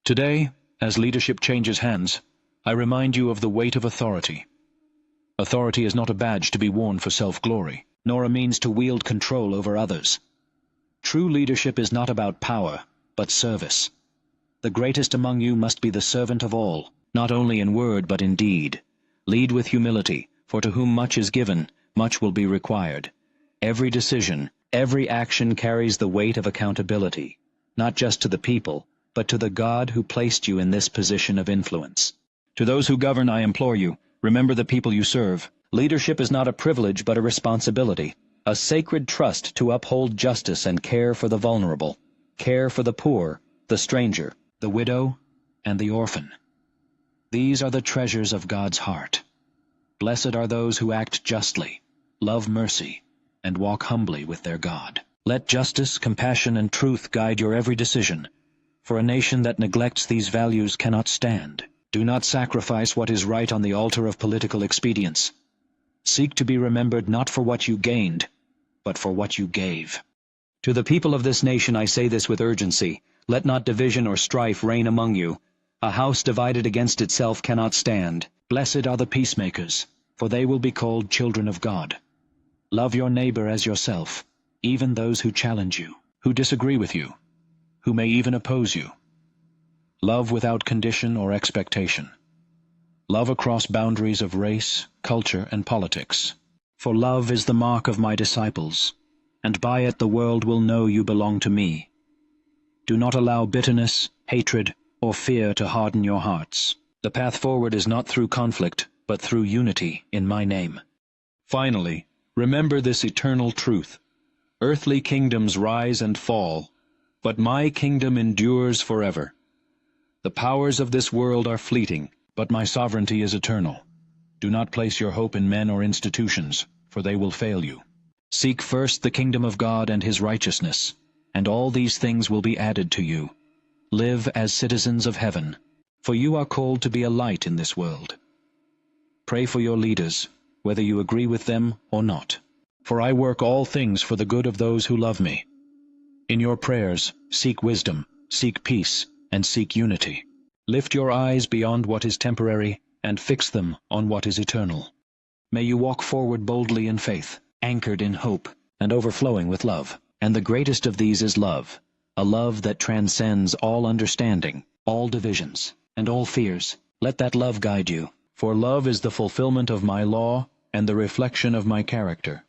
Today, as leadership changes hands, I remind you of the weight of authority. Authority is not a badge to be worn for self-glory, nor a means to wield control over others. True leadership is not about power, but service. The greatest among you must be the servant of all, not only in word but in deed. Lead with humility, for to whom much is given, much will be required. Every decision, every action carries the weight of accountability, not just to the people, but to the God who placed you in this position of influence. To those who govern, I implore you, remember the people you serve. Leadership is not a privilege but a responsibility, a sacred trust to uphold justice and care for the vulnerable, care for the poor, the stranger, the widow, and the orphan. These are the treasures of God's heart. Blessed are those who act justly, love mercy, and walk humbly with their God. Let justice, compassion, and truth guide your every decision, for a nation that neglects these values cannot stand. Do not sacrifice what is right on the altar of political expedience. Seek to be remembered not for what you gained, but for what you gave. To the people of this nation I say this with urgency: let not division or strife reign among you. A house divided against itself cannot stand. Blessed are the peacemakers, for they will be called children of God. Love your neighbor as yourself, even those who challenge you, who disagree with you, who may even oppose you. Love without condition or expectation. Love across boundaries of race, culture, and politics. For love is the mark of my disciples, and by it the world will know you belong to me. Do not allow bitterness, hatred, or fear to harden your hearts. The path forward is not through conflict, but through unity in my name. Finally, remember this eternal truth. Earthly kingdoms rise and fall, but my kingdom endures forever. The powers of this world are fleeting, but my sovereignty is eternal. Do not place your hope in men or institutions, for they will fail you. Seek first the kingdom of God and his righteousness, and all these things will be added to you. Live as citizens of heaven, for you are called to be a light in this world. Pray for your leaders, whether you agree with them or not, for I work all things for the good of those who love me. In your prayers, seek wisdom, seek peace, and seek unity. Lift your eyes beyond what is temporary and fix them on what is eternal. May you walk forward boldly in faith, anchored in hope, and overflowing with love. And the greatest of these is love, a love that transcends all understanding, all divisions, and all fears. Let that love guide you, for love is the fulfillment of my law and the reflection of my character.